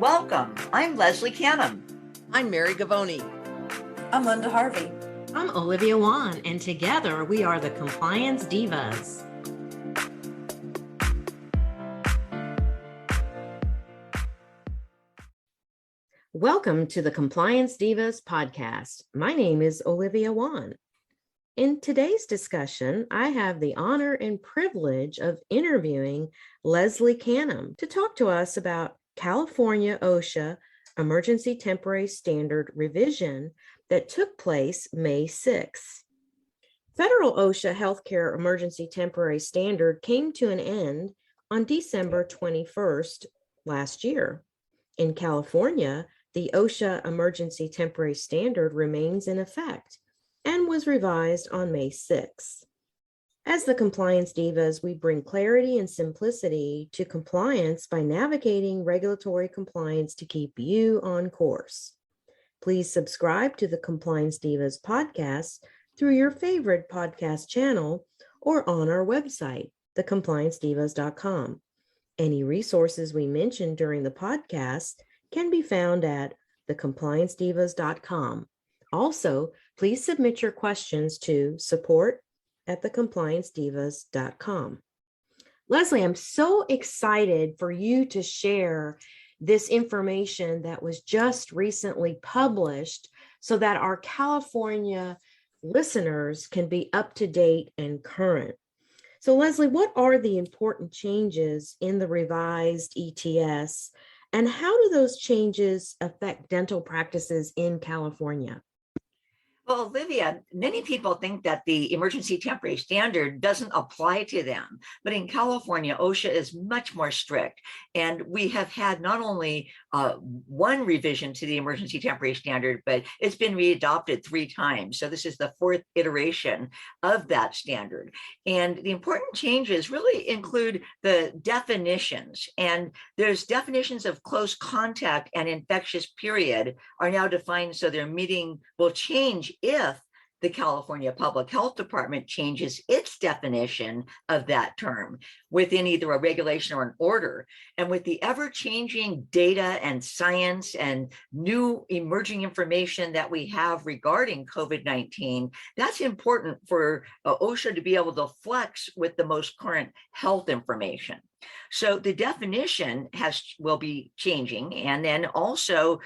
Welcome. I'm Leslie Canham. I'm Mary Gavoni. I'm Linda Harvey. I'm Olivia Wan, and together we are the Compliance Divas. Welcome to the Compliance Divas podcast. My name is Olivia Wan. In today's discussion, I have the honor and privilege of interviewing Leslie Canham to talk to us about California OSHA Emergency Temporary Standard revision that took place May 6. Federal OSHA Healthcare Emergency Temporary Standard came to an end on December 21st last year. In California, the OSHA Emergency Temporary Standard remains in effect and was revised on May 6. As the Compliance Divas, we bring clarity and simplicity to compliance by navigating regulatory compliance to keep you on course. Please subscribe to the Compliance Divas podcast through your favorite podcast channel or on our website, thecompliancedivas.com. Any resources we mentioned during the podcast can be found at thecompliancedivas.com. Also, please submit your questions to support@thecompliancedivas.com. Leslie, I'm so excited for you to share this information that was just recently published so that our California listeners can be up to date and current. So Leslie, what are the important changes in the revised ETS, and how do those changes affect dental practices in California? Well, Olivia, many people think that the emergency temporary standard doesn't apply to them, but in California, OSHA is much more strict. And we have had not only one revision to the emergency temporary standard, but it's been readopted 3 times. So this is the 4th iteration of that standard. And the important changes really include the definitions. And there's definitions of close contact and infectious period are now defined, so their meaning will change if the California Public Health Department changes its definition of that term within either a regulation or an order. And with the ever-changing data and science and new emerging information that we have regarding COVID-19, that's important for OSHA to be able to flex with the most current health information. So the definition will be changing, and then also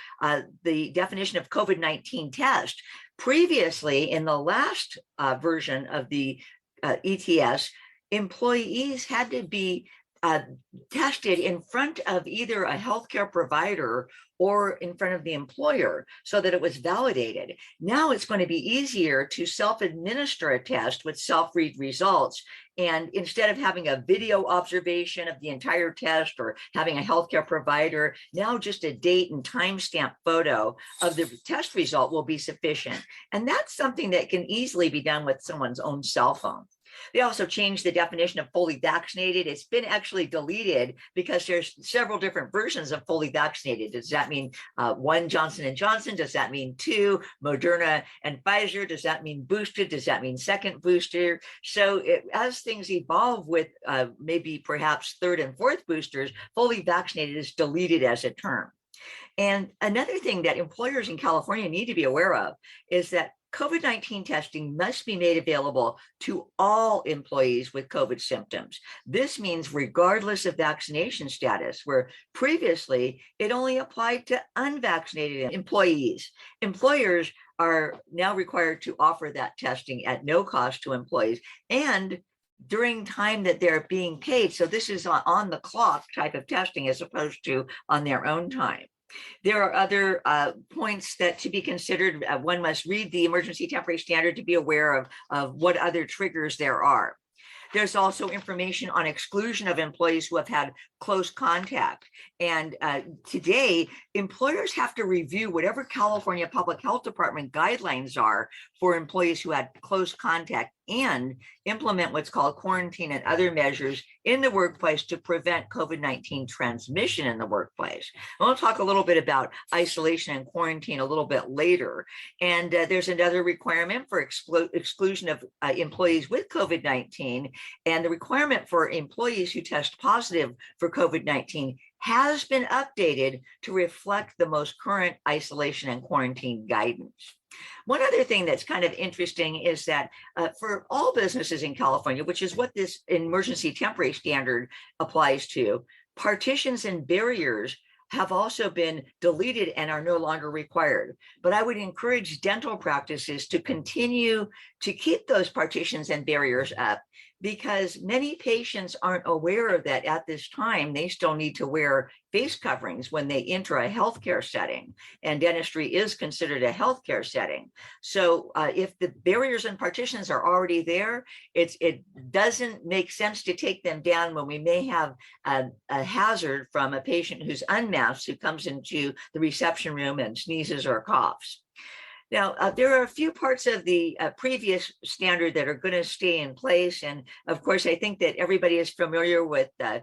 the definition of COVID-19 test. Previously, in the last version of the ETS, employees had to be tested in front of either a healthcare provider or in front of the employer so that it was validated. Now it's going to be easier to self-administer a test with self-read results. And instead of having a video observation of the entire test or having a healthcare provider, now just a date and timestamp photo of the test result will be sufficient. And that's something that can easily be done with someone's own cell phone. They also changed the definition of fully vaccinated. It's been actually deleted because there's several different versions of fully vaccinated. Does that mean 1 Johnson & Johnson? Does that mean 2 Moderna and Pfizer? Does that mean boosted? Does that mean second booster? So as things evolve with maybe perhaps 3rd and 4th boosters, fully vaccinated is deleted as a term. And another thing that employers in California need to be aware of is that COVID-19 testing must be made available to all employees with COVID symptoms. This means regardless of vaccination status, where previously it only applied to unvaccinated employees. Employers are now required to offer that testing at no cost to employees and during time that they're being paid. So this is on the clock type of testing as opposed to on their own time. There are other points that to be considered. One must read the emergency temporary standard to be aware of what other triggers there are. There's also information on exclusion of employees who have had close contact. And today, employers have to review whatever California Public Health Department guidelines are for employees who had close contact and implement what's called quarantine and other measures in the workplace to prevent COVID-19 transmission in the workplace. I want to talk a little bit about isolation and quarantine a little bit later. And there's another requirement for exclusion of employees with COVID-19, and the requirement for employees who test positive for COVID-19 has been updated to reflect the most current isolation and quarantine guidance. One other thing that's kind of interesting is that for all businesses in California, which is what this emergency temporary standard applies to, partitions and barriers have also been deleted and are no longer required. But I would encourage dental practices to continue to keep those partitions and barriers up, because many patients aren't aware that at this time they still need to wear face coverings when they enter a healthcare setting, and dentistry is considered a healthcare setting. So if the barriers and partitions are already there, it doesn't make sense to take them down when we may have a hazard from a patient who's unmasked who comes into the reception room and sneezes or coughs. Now, there are a few parts of the previous standard that are going to stay in place. And of course, I think that everybody is familiar with the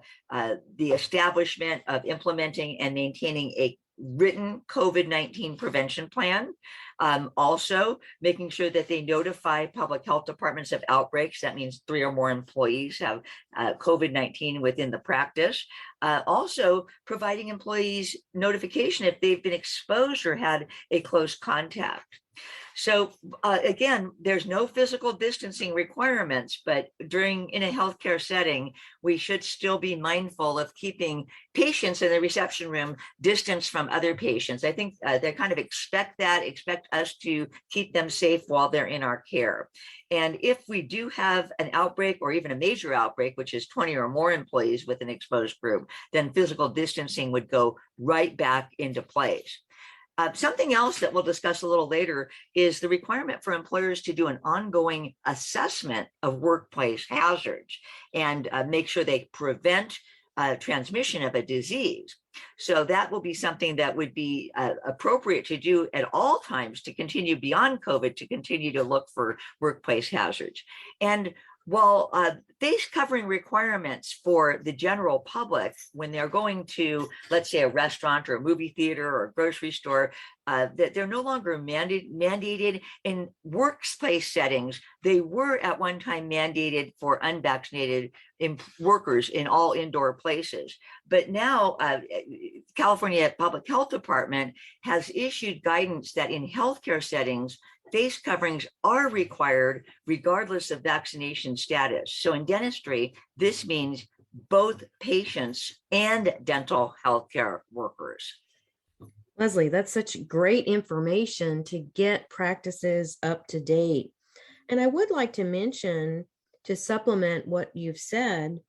establishment of implementing and maintaining a written COVID-19 prevention plan. Also, making sure that they notify public health departments of outbreaks. That means 3 or more employees have COVID-19 within the practice. Also, providing employees notification if they've been exposed or had a close contact. So again, there's no physical distancing requirements, but in a healthcare setting, we should still be mindful of keeping patients in the reception room distanced from other patients. I think they kind of expect us to keep them safe while they're in our care. And if we do have an outbreak or even a major outbreak, which is 20 or more employees with an exposed group, then physical distancing would go right back into place. Something else that we'll discuss a little later is the requirement for employers to do an ongoing assessment of workplace hazards and make sure they prevent transmission of a disease. So that will be something that would be appropriate to do at all times to continue beyond COVID, to continue to look for workplace hazards. And while face covering requirements for the general public when they're going to, let's say, a restaurant or a movie theater or a grocery store, that they're no longer mandated in workplace settings. They were at one time mandated for unvaccinated workers in all indoor places. But now California Public Health Department has issued guidance that in healthcare settings, face coverings are required regardless of vaccination status. So in dentistry, this means both patients and dental healthcare workers. Leslie, that's such great information to get practices up to date. And I would like to mention, to supplement what you've said,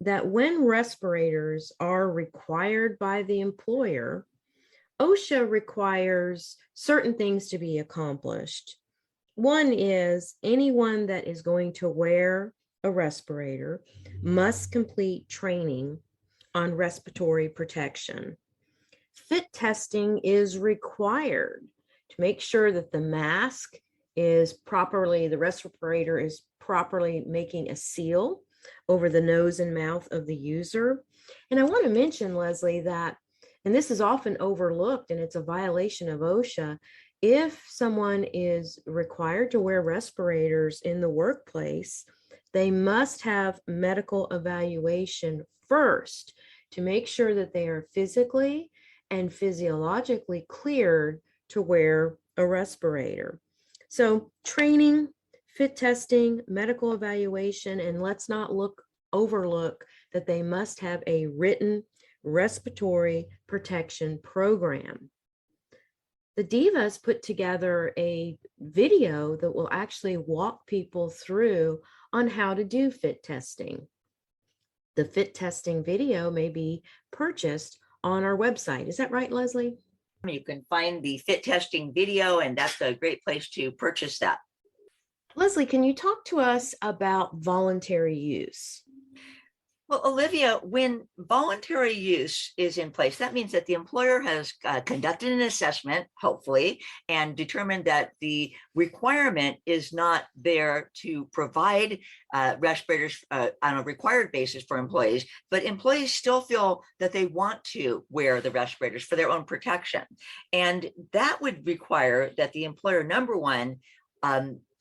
that when respirators are required by the employer, OSHA requires certain things to be accomplished. One is anyone that is going to wear a respirator must complete training on respiratory protection. Fit testing is required to make sure that the mask is properly, the respirator is properly making a seal over the nose and mouth of the user. And I want to mention, Leslie, that, and this is often overlooked and it's a violation of OSHA, if someone is required to wear respirators in the workplace, they must have medical evaluation first to make sure that they are physically and physiologically cleared to wear a respirator. So training, fit testing, medical evaluation, and let's not overlook that they must have a written respiratory protection program. The Divas put together a video that will actually walk people through on how to do fit testing. The fit testing video may be purchased on our website. Is that right, Leslie? You can find the fit testing video, and that's a great place to purchase that. Leslie, can you talk to us about voluntary use? Well, Olivia, when voluntary use is in place, that means that the employer has conducted an assessment, hopefully, and determined that the requirement is not there to provide respirators on a required basis for employees, but employees still feel that they want to wear the respirators for their own protection. And that would require that the employer, number one,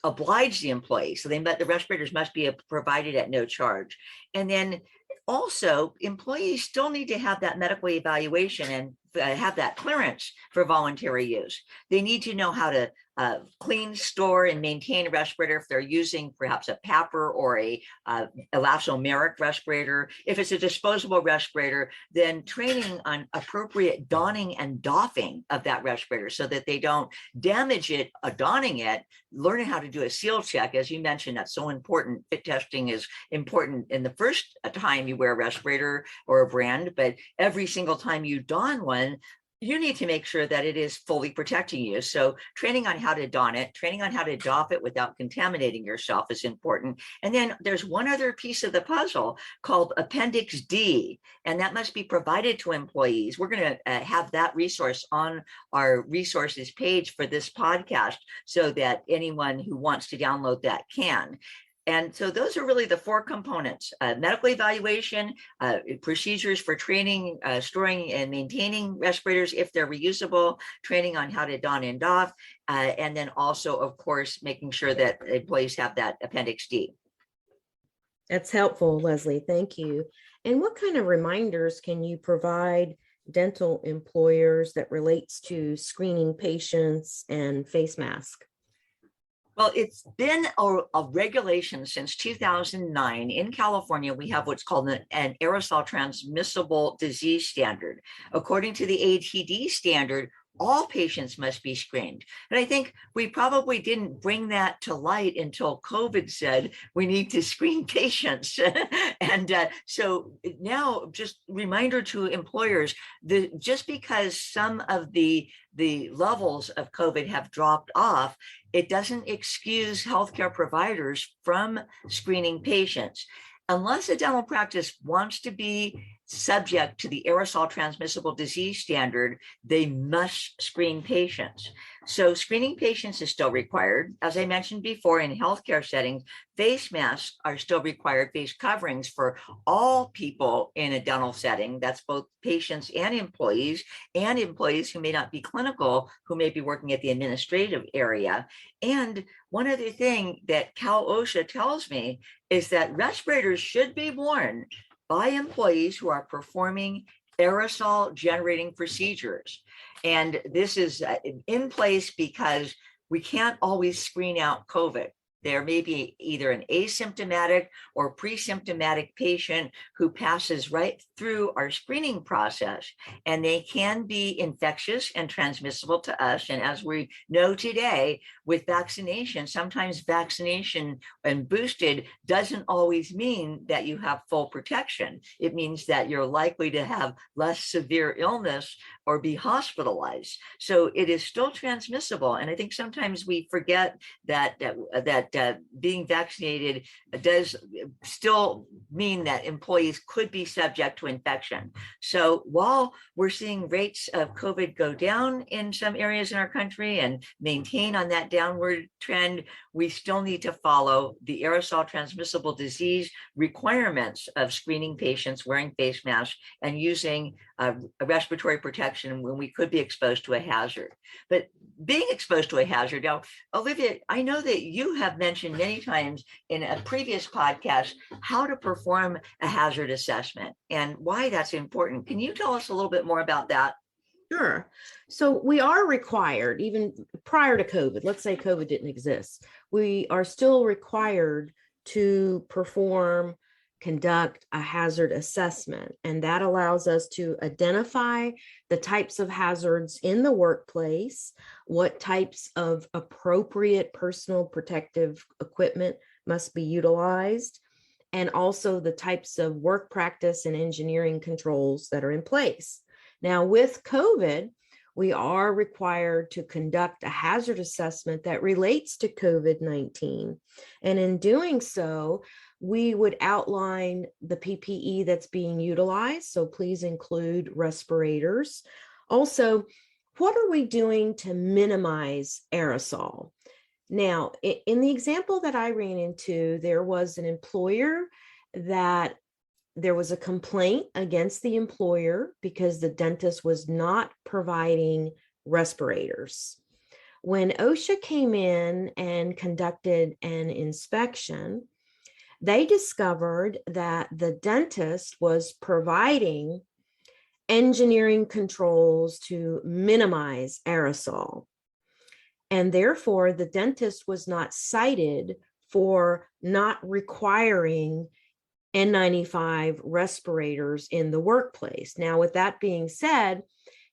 oblige the employee. So the respirators must be provided at no charge. And then also, employees still need to have that medical evaluation and have that clearance for voluntary use. They need to know how to clean, store, and maintain a respirator if they're using perhaps a PAPR or a elastomeric respirator. If it's a disposable respirator, then training on appropriate donning and doffing of that respirator so that they don't damage it donning it, learning how to do a seal check. As you mentioned, that's so important. Fit testing is important in the first time you wear a respirator or a brand, but every single time you don one, you need to make sure that it is fully protecting you. So training on how to don it, training on how to doff it without contaminating yourself is important. And then there's one other piece of the puzzle called Appendix D, and that must be provided to employees. We're going to have that resource on our resources page for this podcast so that anyone who wants to download that can. And so those are really the four components: medical evaluation, procedures for training, storing and maintaining respirators if they're reusable, training on how to don and doff, and then also, of course, making sure that employees have that Appendix D. That's helpful, Leslie. Thank you. And what kind of reminders can you provide dental employers that relates to screening patients and face mask? Well, it's been a regulation since 2009. In California, we have what's called an aerosol transmissible disease standard. According to the ATD standard, all patients must be screened. And I think we probably didn't bring that to light until COVID said we need to screen patients. And so now, just reminder to employers, just because some of the levels of COVID have dropped off, it doesn't excuse healthcare providers from screening patients. Unless a dental practice wants to be subject to the aerosol transmissible disease standard, they must screen patients. So screening patients is still required. As I mentioned before, in healthcare settings, face masks are still required, face coverings for all people in a dental setting. That's both patients and employees who may not be clinical, who may be working at the administrative area. And one other thing that Cal OSHA tells me is that respirators should be worn by employees who are performing aerosol generating procedures. And this is in place because we can't always screen out COVID. There may be either an asymptomatic or pre-symptomatic patient who passes right through our screening process, and they can be infectious and transmissible to us. And as we know today, with vaccination, sometimes vaccination and boosted doesn't always mean that you have full protection. It means that you're likely to have less severe illness or be hospitalized. So it is still transmissible. And I think sometimes we forget that being vaccinated does still mean that employees could be subject to infection. So while we're seeing rates of COVID go down in some areas in our country and maintain on that downward trend, we still need to follow the aerosol transmissible disease requirements of screening patients, wearing face masks, and using a respiratory protection when we could be exposed to a hazard. But being exposed to a hazard, now, Olivia, I know that you have mentioned many times in a previous podcast how to perform a hazard assessment and why that's important. Can you tell us a little bit more about that? Sure. So we are required, even prior to COVID, let's say COVID didn't exist, we are still required to conduct a hazard assessment. And that allows us to identify the types of hazards in the workplace, what types of appropriate personal protective equipment must be utilized, and also the types of work practice and engineering controls that are in place. Now, with COVID, we are required to conduct a hazard assessment that relates to COVID-19. And in doing so, we would outline the PPE that's being utilized. So please include respirators. Also, what are we doing to minimize aerosol? Now, in the example that I ran into, there was an employer that there was a complaint against the employer because the dentist was not providing respirators. When OSHA came in and conducted an inspection, they discovered that the dentist was providing engineering controls to minimize aerosol. And therefore, the dentist was not cited for not requiring N95 respirators in the workplace. Now, with that being said,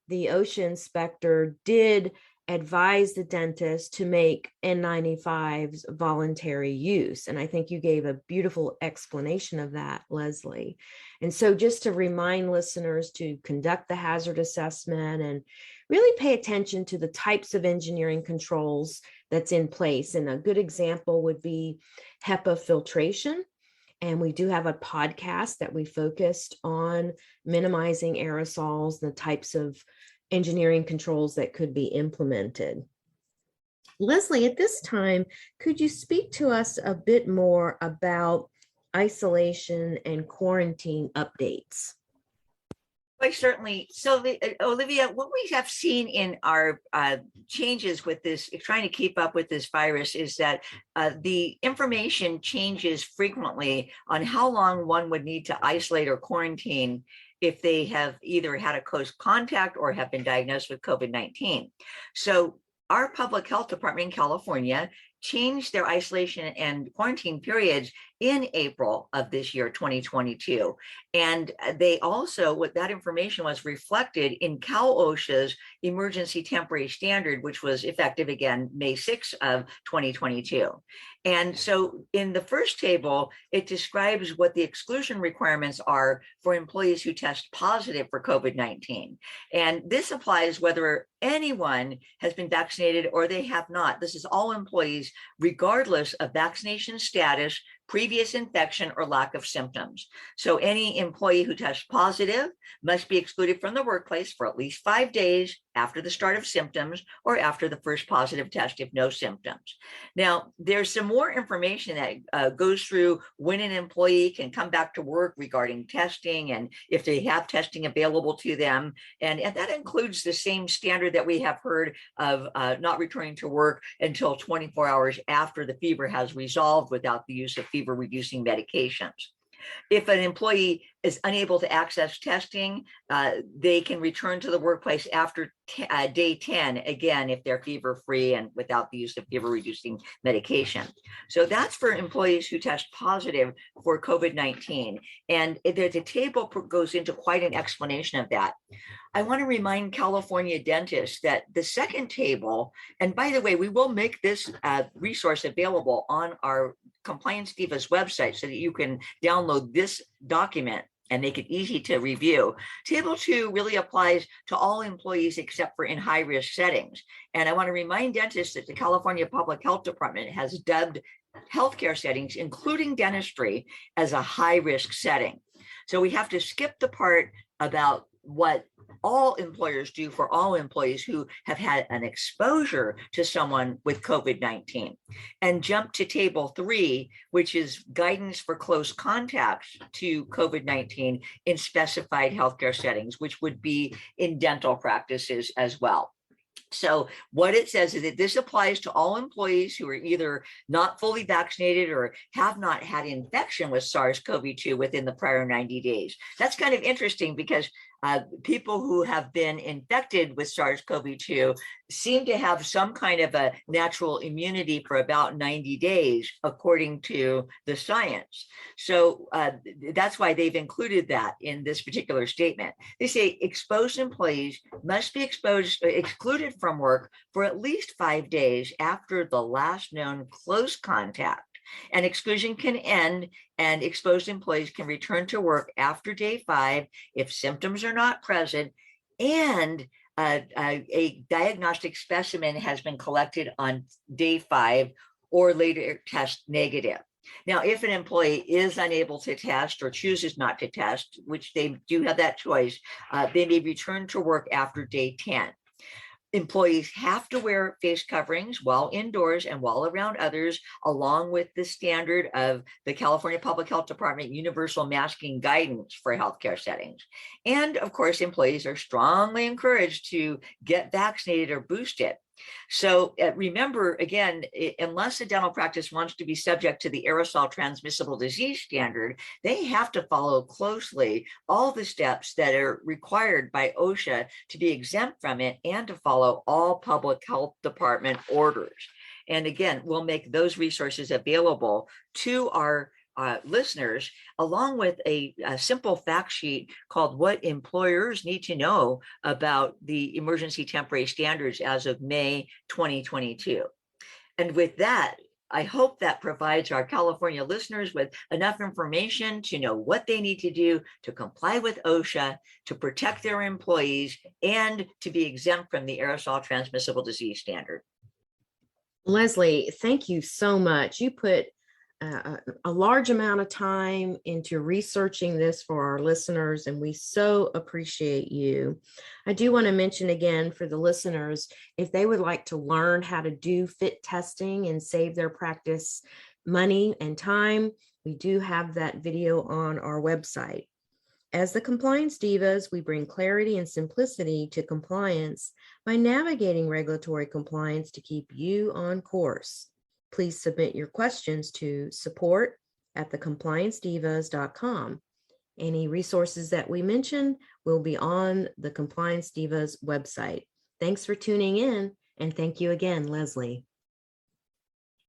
the OSHA inspector did advise the dentist to make N95s voluntary use. And I think you gave a beautiful explanation of that, Leslie. And so just to remind listeners to conduct the hazard assessment and really pay attention to the types of engineering controls that's in place. And a good example would be HEPA filtration. And we do have a podcast that we focused on minimizing aerosols, the types of engineering controls that could be implemented. Leslie, at this time, could you speak to us a bit more about isolation and quarantine updates? Quite certainly. So, Olivia, what we have seen in our changes with this, trying to keep up with this virus, is that the information changes frequently on how long one would need to isolate or quarantine if they have either had a close contact or have been diagnosed with COVID-19. So our public health department in California changed their isolation and quarantine periods in April of this year, 2022. And they also, what that information was reflected in Cal OSHA's emergency temporary standard, which was effective again, May 6th of 2022. And so in the first table, it describes what the exclusion requirements are for employees who test positive for COVID-19. And this applies whether anyone has been vaccinated or they have not. This is all employees, regardless of vaccination status, previous infection, or lack of symptoms. So any employee who tests positive must be excluded from the workplace for at least 5 days after the start of symptoms or after the first positive test if no symptoms. Now, there's some more information that goes through when an employee can come back to work regarding testing and if they have testing available to them. And that includes the same standard that we have heard of not returning to work until 24 hours after the fever has resolved without the use of fever-reducing medications. If an employee is unable to access testing, they can return to the workplace after day 10, again, if they're fever-free and without the use of fever-reducing medication. So that's for employees who test positive for COVID-19. And the table goes into quite an explanation of that. I want to remind California dentists that the second table, and by the way, we will make this resource available on our Compliance Divas website so that you can download this document and make it easy to review. Table 2 really applies to all employees except for in high-risk settings. And I want to remind dentists that the California Public Health Department has dubbed healthcare settings, including dentistry, as a high-risk setting. So we have to skip the part about what all employers do for all employees who have had an exposure to someone with COVID-19 and jump to table 3, which is guidance for close contacts to COVID-19 in specified healthcare settings, which would be in dental practices as well. So what it says is that this applies to all employees who are either not fully vaccinated or have not had infection with SARS-CoV-2 within the prior 90 days. That's kind of interesting because people who have been infected with SARS-CoV-2 seem to have some kind of a natural immunity for about 90 days, according to the science. So that's why they've included that in this particular statement. They say exposed employees must be excluded from work for at least 5 days after the last known close contact. And exclusion can end and exposed employees can return to work after day 5 if symptoms are not present and a diagnostic specimen has been collected on day 5 or later test negative. Now, if an employee is unable to test or chooses not to test, which they do have that choice, they may return to work after day 10. Employees have to wear face coverings while indoors and while around others, along with the standard of the California Public Health Department universal masking guidance for healthcare settings. And of course, employees are strongly encouraged to get vaccinated or boosted. So remember, again, unless a dental practice wants to be subject to the aerosol transmissible disease standard, they have to follow closely all the steps that are required by OSHA to be exempt from it and to follow all public health department orders. And again, we'll make those resources available to our listeners, along with a simple fact sheet called What Employers Need to Know About the Emergency Temporary Standards as of May 2022. And with that, I hope that provides our California listeners with enough information to know what they need to do to comply with OSHA, to protect their employees, and to be exempt from the aerosol transmissible disease standard. Leslie, thank you so much. You put a large amount of time into researching this for our listeners, and we so appreciate you. I do want to mention again for the listeners, if they would like to learn how to do fit testing and save their practice money and time, we do have that video on our website. As the Compliance Divas, we bring clarity and simplicity to compliance by navigating regulatory compliance to keep you on course. Please submit your questions to support@thecompliancedivas.com. Any resources that we mentioned will be on the Compliance Divas website. Thanks for tuning in, and thank you again, Leslie.